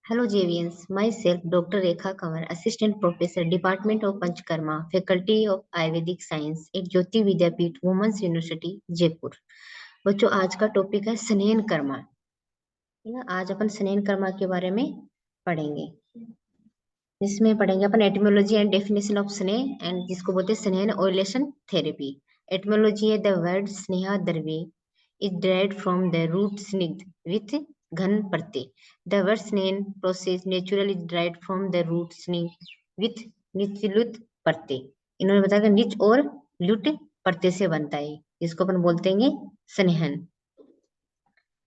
Hello JVNs, myself Dr. Rekha Kanwar, Assistant Professor, Department of Panchkarma, Faculty of Ayurvedic Science at Jyoti Vidyapeeth women's university Jaipur. बच्चों आज का topic है स्नेहन कर्मा। है ना, आज अपन स्नेहन कर्मा के बारे में पढ़ेंगे। इसमें पढ़ेंगे अपन एटिमोलॉजी एंड डेफिनेशन ऑफ स्नेह एंड जिसको बोलते हैं स्नेहन ओरिलेशन थेरेपी। एटिमोलॉजी है द वर्ड स्नेहा द्रव्य is derived from the root snigd with घन प्रत्यय. The word स्नेहन process naturally derived from the root snigd with निचलुत प्रत्यय. इन्होंने बताया कि निच और लुट प्रत्यय से बनता है, जिसको अपन बोलते हैं स्नेहन।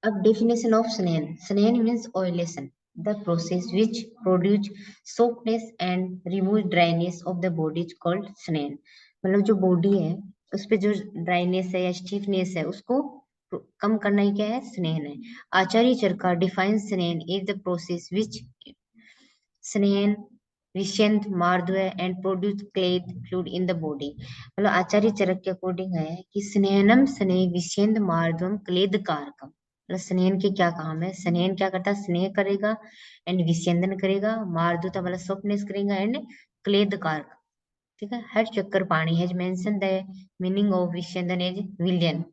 अब definition of snehan. Snehan means oleation, the process which produce softness and remove dryness of the body is called स्नेहन. मतलब जो बॉडी है उस पे जो ड्राइनेस है या स्टीफनेस है उसको कम करना ही क्या है, स्नेहन है। Acharya Charaka define snehan is the process which snehan vishyanda mardava and produce kleda fluid in the body. मतलब आचार्य चरक के अकॉर्डिंग है कि स्नेहनम स्नेह विषेंद मार्द्वम क्लेद कारकम। मतलब स्नेहन के क्या काम है, स्नेहन क्या करता है, स्नेह करेगा एंड विषेंदन करेगा, मार्दुता मतलब सॉफ्टनेस करेगा एंड क्लेद कारक। ठीक है, हर Chakrapani has mention the meaning of vishyandan as vilayan.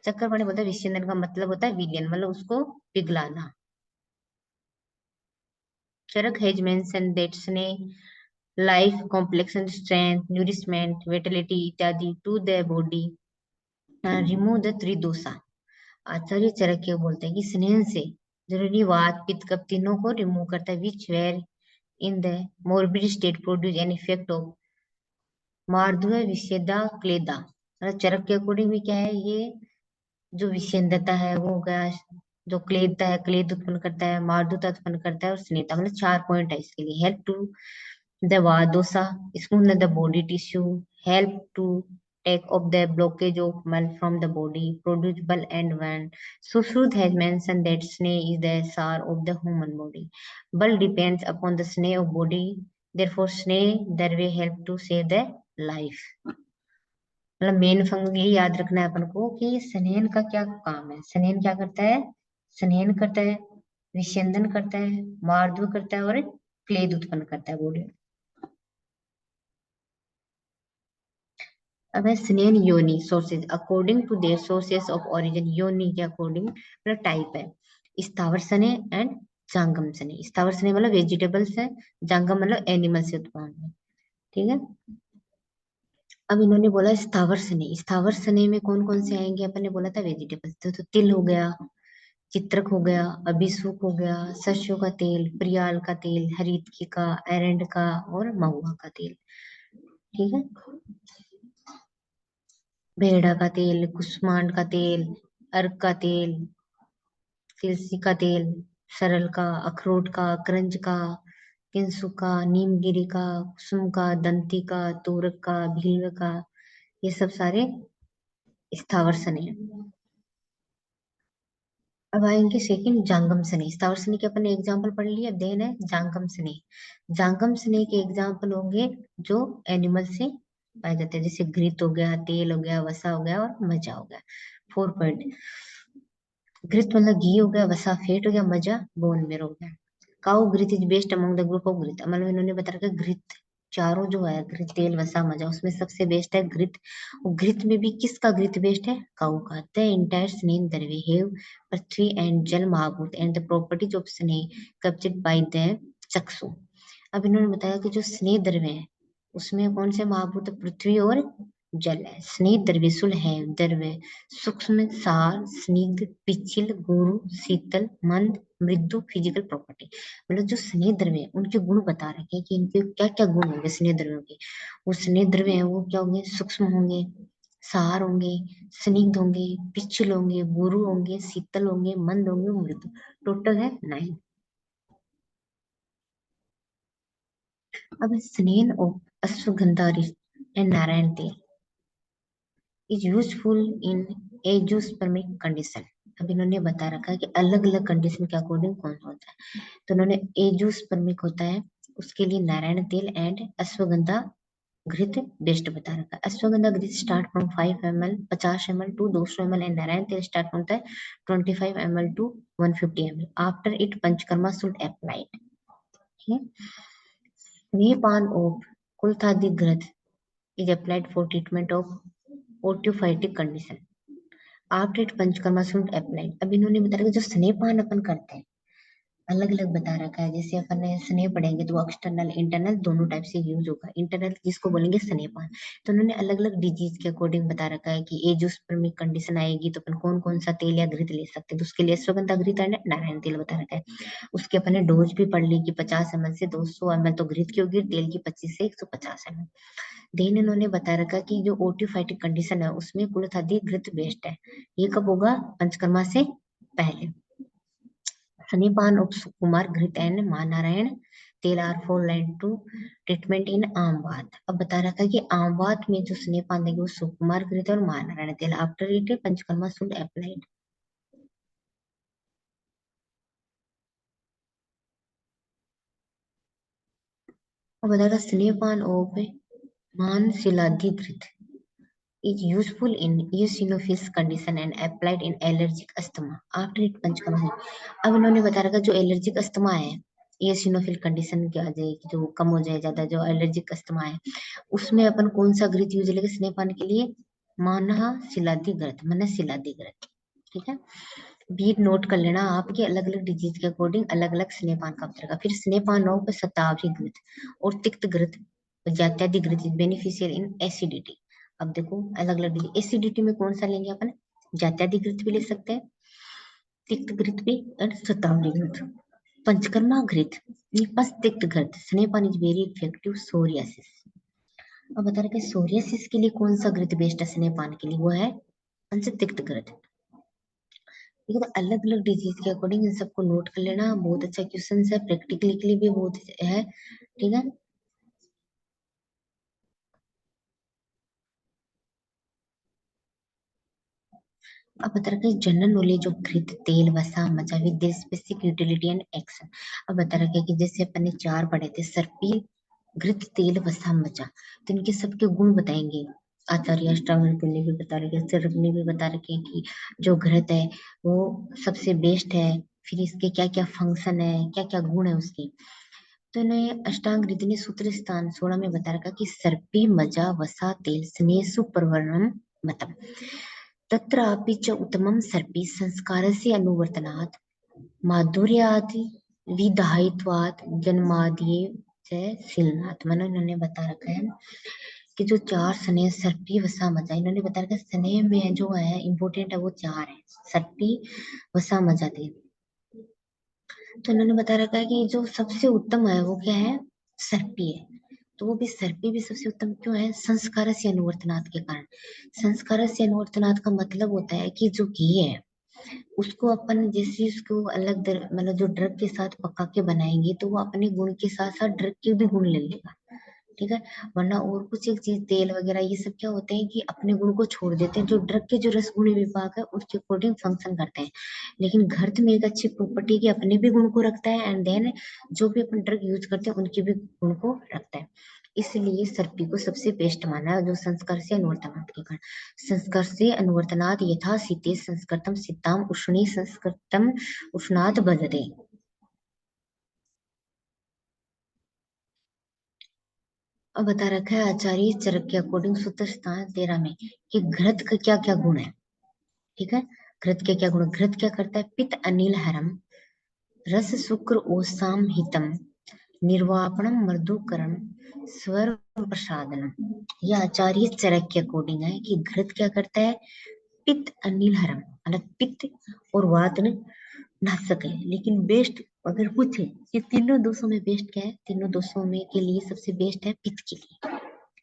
Chakrapani बोलता है विषेंदन का मतलब होता है विलियन, मतलब उसको पिघलाना। Charak has mention that sneha life complexion strength nourishment vitality इत्यादि to the body remove the tridosha. Acharya Charak के बोलते हैं कि स्नेह से जरूरी वात पित्त कफ तीनों को रिमूव करता है which were in the morbid state produce an effect of mardava vishyanda kleda. मतलब चरक के अकॉर्डिंग भी क्या है, ये जो विषेदता है वो हो गया, जो क्लेदता है क्लेद उत्पन्न करता है, मार्दुता उत्पन्न करता है और स्नेहता। मतलब 4 पॉइंट है इसके लिए। Help to the vatadosha smooth the body tissue, help to take off the blockage of melt from the body, produce bulk and wind. Sushruta has mentioned that snake is the sar of the human body. Bulk depends upon the snake of body. Therefore, snake that way help to save the life. मतलब main function यही याद रखना है अपन को कि स्नेहन का क्या काम है। स्नेहन क्या करता है, स्नेहन करता है, विषेंदन करता है, मार्द्व करता है और क्लेद उत्पन्न करता है बॉडी। अब है स्नेहन योनि sources according to their sources of origin. योनि के अकॉर्डिंग मतलब टाइप है स्थावर स्नेह एंड जांगम स्नेह। स्थावर स्नेह मतलब वेजिटेबल्स है, जांगम मतलब एनिमल से उत्पन्न है। ठीक है, अब इन्होंने बोला स्थावर स्नेह। स्थावर स्नेह में कौन कौन से आएंगे, अपन ने बोला था वेजिटेबल्स, तो तिल हो गया, चित्रक हो गया, अभिसूक हो गया, सरसों का तेल, प्रियाल का तेल, हरीतकी का, एरंड का और महुआ का तेल। ठीक है, भेड़ा का तेल, कुष्मांड का तेल, अर्क का तेल, तुलसी का तेल, सरल का, अखरोट का, करंज का, किंसु का, नीमगिरी का, कुसुम का, दंती का, तोरक का, भीलव का, ये सब सारे स्थावर स्नेह। अब आएंगे सेकंड जांगम स्नेह। स्थावर स्नेह के अपन ने एग्जाम्पल पढ़ लिया, देन है जांगम स्नेह। जांगम स्नेह के एग्जाम्पल होंगे जो एनिमल से पाए जाते हैं, जैसे घृत हो गया, तेल हो गया, वसा हो गया और मजा हो गया। 4 पॉइंट। घृत मतलब घी हो गया, वसा फैट हो गया, मजा बोन मेरो हो गया। काउ घृत is best among the group of घृत। मतलब इन्होंने बता रखा घृत चारों जो है, घृत तेल वसा मजा, उसमें सबसे बेस्ट है घृत। और घृत में भी किसका घृत बेस्ट है, काउ का। द एंटायर स्नेह द्रव्य हैव पृथ्वी एंड जल महाभूत एंड द प्रॉपर्टीज ऑफ स्नेह कैप्चर्ड बाय द चक्षु। अब इन्होंने बताया कि जो स्नेह द्रव्य है उसमें कौन से महाभूत, पृथ्वी और जल है। स्नेह द्रव्य सुल है द्रव्य सूक्ष्म सार स्निग्ध पिछल गुरु शीतल मंद मृदु फिजिकल प्रॉपर्टी। मतलब जो स्नेह द्रव्य है उनके गुण बता रखे हैं कि इनके क्या क्या गुण होंगे स्नेह द्रव्यों के। वो स्नेह द्रव्य है वो क्या होंगे, सूक्ष्म होंगे, सार होंगे, स्निग्ध होंगे, पिछल होंगे, गुरु होंगे, शीतल होंगे, मंद होंगे, मृदु। टोटल है 9। अब स्नेह ऑफ अश्वगंधा एंड नारायण तेल इज यूजफुल इन एजोस्पर्मिक कंडीशन। अब इन्होंने बता रखा है कि अलग अलग कंडीशन के अकॉर्डिंग कौन सा होता है। तो इन्होंने एजोस्पर्मिक होता है उसके लिए नारायण तेल एंड अश्वगंधा घृत बेस्ट बता रखा है। Ashwagandha ghrita start from 5 ml 50 ml to 200 ml and Narayan tel start from 25 ml to 150 ml after it panchakarma should applied. Neepan of Kulthadi Grath is applied for treatment of osteophytic condition after it panchakarma should applied. अब इन्होंने बता रखा जो स्नेहपान अपन करते हैं अलग अलग बता रखा है। जैसे अपन ने स्नेह पढ़ेंगे तो एक्सटर्नल इंटरनल दोनों टाइप से यूज होगा। इंटरनल जिसको बोलेंगे स्नेहपान, तो उन्होंने अलग अलग डिजीज के अकॉर्डिंग बता रखा है कि एजोस्पर्मिक कंडीशन आएगी तो अपन कौन कौन सा तेल या घृत ले सकते हैं। तो उसके लिए अश्वगंधा घृत और नारायण तेल बता रखा है। उसके अपन ने डोज भी पढ़ ली कि 50 ml से 200 ml तो घृत की होगी, तेल की 25 से 150 ml। देन इन्होंने बता रखा कि जो ओटियोफाइटिक कंडीशन है उसमें कुलथादी घृत बेस्ट है। ये कब होगा? पंचकर्मा से पहले। सनीपान of सुकुमार घृत एंड महानारायण तेल are for line to treatment in आम वात। अब बता रखा है कि आम वात में जो स्नेहपान देंगे वो सुकुमार घृत और महानारायण तेल after it panchakarma should applied. अब बता रहा स्नेहपान ऑफ मान शिलाधि घृत is useful in eosinophils condition and applied in allergic asthma after it panchakarma. अब इन्होंने बता रखा जो एलर्जिक अस्थमा है, eosinophil कंडीशन क्या आ जाएगी, जो कम हो जाए ज्यादा, जो एलर्जिक अस्थमा है उसमें अपन कौन सा घृत यूज लेंगे स्नेहपान के लिए? मानहा शिलादी घृत, मन शिलादी घृत। ठीक है, बीट नोट कर लेना आपके अलग अलग डिजीज के अकॉर्डिंग अलग अलग स्नेहपान का रहेगा। फिर स्नेहपान हो पे शतावरी घृत और तिक्त घृत जात्यादि घृत बेनिफिशियल इन एसिडिटी। अब देखो अलग अलग एसिडिटी में कौन सा लेंगे अपन? जात्यादि घृत भी ले सकते हैं, तिक्त घृत भी और शतावरी घृत। पंचकर्मा घृत बस तिक्त घृत स्नेहपान इज वेरी इफेक्टिव सोरियासिस। अब बता रहे कि सोरियासिस के लिए कौन सा घृत बेस्ट है स्नेहपान के लिए? वो है पंचतिक्त घृत। ठीक है, तो अलग अलग डिजीज के अकॉर्डिंग इन सबको नोट कर लेना। बहुत अच्छा क्वेश्चन है, प्रैक्टिकली के लिए भी बहुत है। ठीक है, अब बता रखा है जनरल नॉलेज ऑफ घृत तेल वसा मचा with their specific utility and action. अब बता रखा है कि जैसे अपन ने चार पढ़े थे सर्पी घृत तेल वसा मचा, तो इनके सबके गुण बताएंगे आचार्य अष्टावक्र ने भी बता रखे, चरक ने भी बता रखे हैं कि जो घृत है वो सबसे बेस्ट है। फिर इसके क्या क्या फंक्शन है, क्या क्या गुण है उसके। तो इन्हें अष्टांग हृदय ने सूत्र स्थान 16 में बता रखा कि सर्पी मजा वसा तेल स्नेसु प्रवर्णम मतम तत्रापि च उत्तमं सर्पी संस्कारस्य अनुवर्तनात् माधुर्यादि विधायित्वात् जन्मादि च शीलनात्। मैंने इन्होंने बता रखा है कि जो चार स्नेह सर्पी वसा मजा, इन्होंने बता रखा है स्नेह में जो है इम्पोर्टेंट है वो चार है, सर्पी वसा मजा तेल। तो इन्होंने बता रखा है कि जो सबसे उत्तम है वो क्या है? सर्पी है। तो वो भी सर्पी भी सबसे उत्तम क्यों है? संस्कार से अनुवर्तनाथ के कारण। संस्कार से अनुवर्तनाथ का मतलब होता है कि जो घी है उसको अपन जैसे उसको अलग मतलब जो ड्रग के साथ पका के बनाएंगे तो वो अपने गुण के साथ साथ ड्रग के भी गुण ले लेगा। ठीक है, वरना और कुछ एक चीज तेल वगैरह ये सब क्या होते हैं कि अपने गुण को छोड़ देते हैं, जो ड्रग के जो रसगुण विभाग है उसके अकॉर्डिंग फंक्शन करते हैं। लेकिन घृत में एक अच्छी प्रॉपर्टी की अपने भी गुण को रखता है एंड देन जो भी अपन ड्रग यूज करते हैं उनके भी गुण को रखता है। इसलिए सर्पी को सबसे बेस्ट माना है, जो संस्कार से अनुवर्तनात् के कारण। संस्कार से अनुवर्तनात् यथा शीते संस्कृतम शीताम उष्णी संस्कृतम उष्णात बदते। अब बता रखा है आचार्य चरक के अकॉर्डिंग सूत्र स्थान 13 में कि घृत का क्या क्या गुण है। ठीक है, घृत के क्या गुण? घृत क्या करता है? पित्त अनिल हरम रस शुक्र ओसाम हितम निर्वापणम मृदुकरण स्वर प्रसादनम। यह आचार्य चरक के अकॉर्डिंग है कि घृत क्या करता है? पित्त अनिल हरम मतलब पित्त और वात नाशक है। लेकिन बेस्ट अगर पूछे कि तीनों दोषों में बेस्ट क्या है, तीनों दोषों में के लिए सबसे बेस्ट है पित्त के लिए,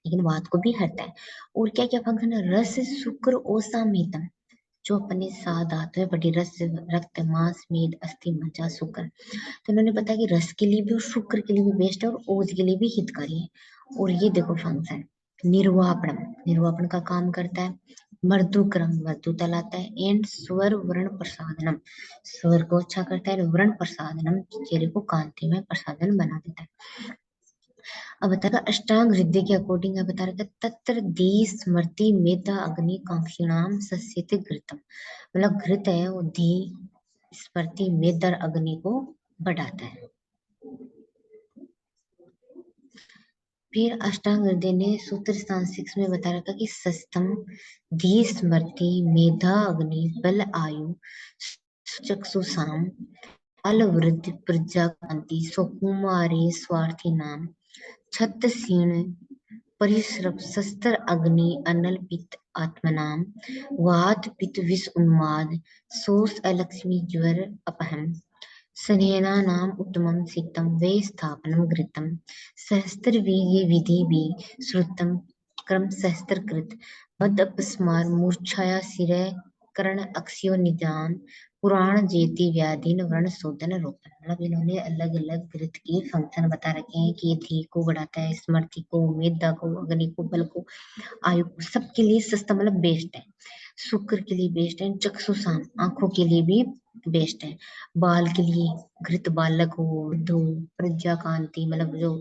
लेकिन वात को भी हरता है। और क्या क्या फंक्शन है? रस शुक्र ओसामितम, जो अपने सात धातु है बड़ी रस रक्त मांस मेद अस्थि मज्जा शुक्र। तो उन्होंने बताया कि रस के लिए भी और शुक्र के लिए भी बेस्ट है और ओज के लिए भी हितकारी है। और ये देखो फंक्शन निर्वापणम, निर्वापन का काम करता है। मर्दुक्रम, मर्दु तलाता है। एंड स्वर वर्ण प्रसादनम, स्वर को अच्छा करता है। वर्ण प्रसादनम, चेहरे को कांतिमय प्रसादन बना देता है। अब बता रहा अष्टांग हृदय के अकॉर्डिंग बता रहा तत्र दी स्मृति मेधा अग्नि कांक्षिणाम सस्यते घृतम। मतलब घृत है वो धी स्मृति मेधा अग्नि को बढ़ाता है। फिर अष्टांग हृदय ने सूत्र स्थान 6 में बता रखा कि सस्तम धी स्मृति मेधा अग्नि बल आयु चक्षुषाम काल वृद्धि प्रज्ञा कांति सुकुमारे स्वार्थी नाम छत्र सीण परिश्रप शस्त्र अग्नि अनल पित्त आत्मनाम वात पित्त विष उन्माद सोस अलक्ष्मी ज्वर अपहम स्नेहानाम् उत्तमं सिक्तं वै स्थापनं घृतं सहस्त्रवीर्ये विधिभिः श्रुतं क्रमसहस्त्रकृत् मदपस्मार मूर्छया शिरः कर्ण अक्षयो निदान पुराण जेति व्याधीन वर्ण शोधन रोपण। मतलब इन्होंने अलग अलग घृत के फंक्शन बता रखे हैं कि ये धी को बढ़ाता है, स्मृति को, मेधा को, अग्नि को, बल को, आयु को, सबके लिए सस्ता मतलब बेस्ट है। शुक्र के लिए बेस्ट है, चक्षुषाम आंखों के लिए भी बेस्ट है, बाल के लिए घृत बालक हो, वृद्ध हो, प्रज्ञा कांति मतलब जो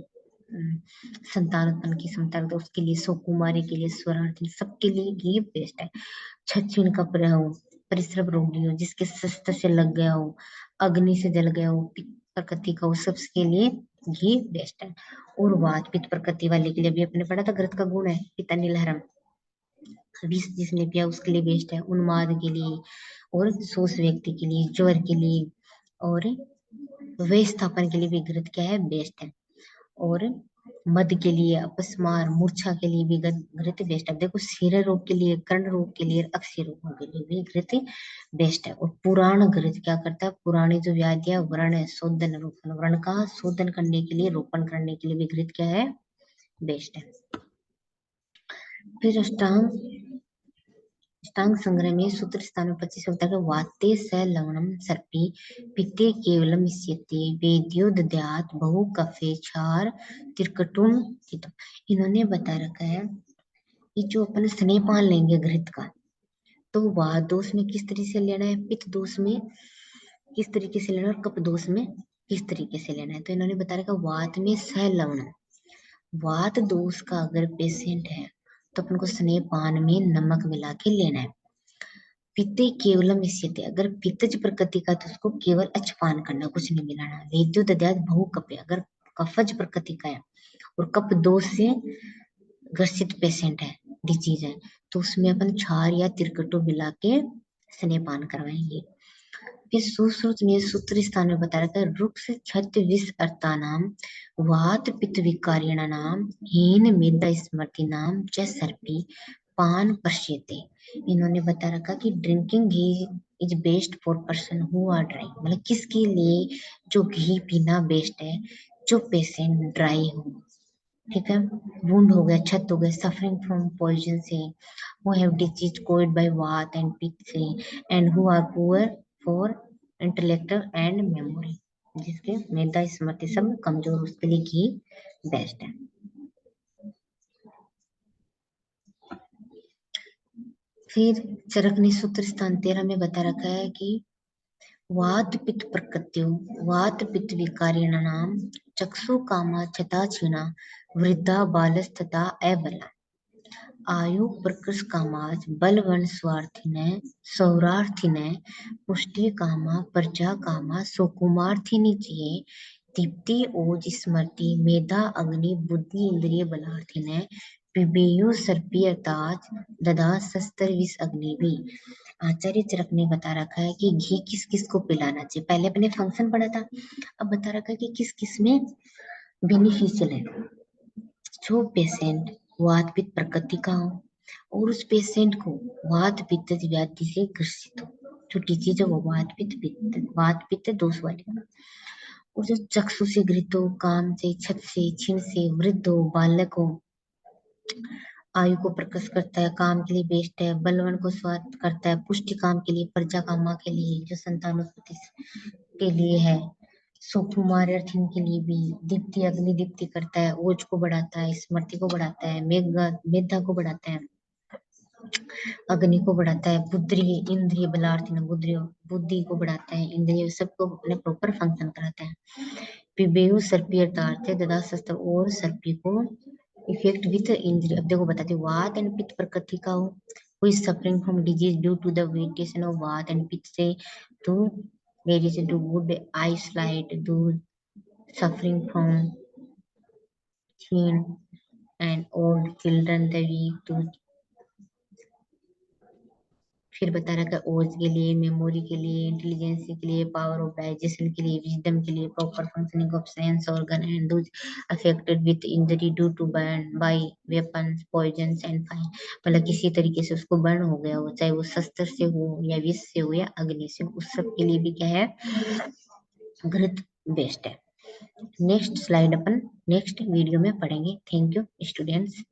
संतान उत्पन्न की क्षमता रखता है उसके लिए, सुकुमारी के लिए, स्वरार्थी सबके लिए ये बेस्ट है। छछीन कपड़ा हो, परिश्रम रोगी हो, जिसके शस्त्र से लग गया हो, अग्नि से जल गया हो, पित्त प्रकृति का हो, सबके लिए ये बेस्ट है। और वात पित्त प्रकृति वाले के लिए भी अपने पढ़ा था घृत का गुण है पिता नीलहरम, विष जिसने पिया उसके लिए बेस्ट है, उन्माद के लिए और सोच व्यक्ति के लिए, ज्वर के लिए और वे स्थापन के लिए भी घृत क्या है बेस्ट है। और मद के लिए, अपस्मार मूर्छा के लिए भी घृत बेस्ट है। देखो सिर रोग के लिए, कर्ण रोग के लिए, अक्षय रोगों के लिए भी घृत बेस्ट है। और पुराण घृत क्या करता है, पुरानी जो व्याधियां व्रण है शोधन रोपण, व्रण का शोधन करने के लिए, रोपण करने के लिए भी घृत क्या है बेस्ट है। फिर अष्टांग अष्टांग संग्रह में सूत्र स्थान में 25 होता है वाते स लवणम सर्पी पित्ते केवलम इष्यते वेद्यो दद्यात् बहु कफे क्षार त्रिकटुन हितम। इन्होंने बता रखा है कि जो अपन स्नेहपान लेंगे घृत का, तो वात दोष में किस तरीके से लेना है, पित्त दोष में किस तरीके से लेना है और कफ दोष में किस तरीके से लेना है। तो इन्होंने बता रखा वात में स लवणम, वात दोष का अगर पेशेंट है तो अपन को स्नेहपान में नमक मिला के लेना है। पित्ते केवलम इष्यते, अगर पित्तज प्रकृति का तो उसको केवल अच्छपान करना, कुछ नहीं मिलाना। वेद्यो दद्यात् बहु कपे, अगर कफज प्रकृति का है और कफ दोष से ग्रसित पेशेंट है, डिजीज है, तो उसमें अपन क्षार या तिरकटो मिला के स्नेहपान करवाएंगे। फिर सुश्रुत ने सूत्र स्थान में बता रखा है रुक्ष छत विष अर्थानाम वात पित्त विकारिणानाम हीन मेधा स्मृति नाम च सर्पी पान पश्यते। इन्होंने बता रखा कि drinking ghee is best for person who are dry, मतलब किसके लिए जो घी पीना बेस्ट है, जो पेशेंट ड्राई हो, ठीक है, वुंड हो गया, छत हो गया, सफरिंग फ्रॉम पॉइजन से, who have disease caused by Vata and Pitta and who are poor for intellectual and memory, जिसके मेधा स्मृति सब कमजोर, उसके लिए घी बेस्ट है। फिर चरक ने सूत्र स्थान 13 में बता रखा है कि वात पित्त प्रकृत्यो वात पित्त विकारिणाम चक्षु कामा छता क्षीणा वृद्धा बालस्तथा अबला आयु प्रकृष कामाज बलवन स्वार्थिने सौरार्थिने पुष्टि कामा प्रजा कामा सुकुमार्थिनी चाहिए दीप्ति ओज स्मृति मेधा अग्नि बुद्धि इंद्रिय बलार्थिने पिबेयु सर्पीय ताज ददा शस्त्र विष अग्नि भी। आचार्य चरक ने बता रखा है कि घी किस किस को पिलाना चाहिए, पहले अपने फंक्शन पढ़ा था, अब बता रखा है कि किस किस में बेनिफिशियल है। जो पेशेंट वात पित्त प्रकृति का हो और उस पेशेंट को वात पित्त व्याधि से ग्रसित हो, जो डिजीज है वो वात पित्त दोष वाली, और जो चक्षु से घृत हो, काम से, छत से, छिण से, वृद्ध हो, बालक हो, आयु को प्रकट करता है, काम के लिए बेस्ट है, बलवन को स्वास्थ्य करता है, पुष्टि काम के लिए, प्रजा कामा के लिए, जो संतानोत्पत्ति के लिए है, सुकुमार अर्थिन के लिए भी, दीप्ति अग्नि दीप्ति करता है, ओज को बढ़ाता है, स्मृति को बढ़ाता है, मेघा मेधा को बढ़ाता है, अग्नि को बढ़ाता है, बुद्धि इंद्रिय बलार्थ न बुद्धि बुद्धि को बढ़ाता है, इंद्रिय सबको अपने प्रॉपर फंक्शन कराता है। पिबेयु सर्पी अर्थ है तथा शस्त्र और सर्पी को इफेक्ट विथ इंद्रिय। अब देखो बताती हूँ, वात एंड पित्त प्रकृति का हो, who is suffering from disease due to the variation of Vata and Pitta से to variation to good eyesight, to suffering from thin and old children, the weak, to फिर बता रखा है ओज के लिए, मेमोरी के लिए, इंटेलिजेंसी के लिए, पावर ऑफ डाइजेशन के लिए, विजडम के लिए, proper functioning of sense organ and those affected with injury due to burn by weapons poisons and fine. मतलब किसी तरीके से उसको बर्न हो गया हो, चाहे वो शस्त्र से हो या विष से हो या अग्नि से हो, उस सब के लिए भी क्या है, घृत बेस्ट है। नेक्स्ट स्लाइड अपन नेक्स्ट वीडियो में पढ़ेंगे। Thank you students.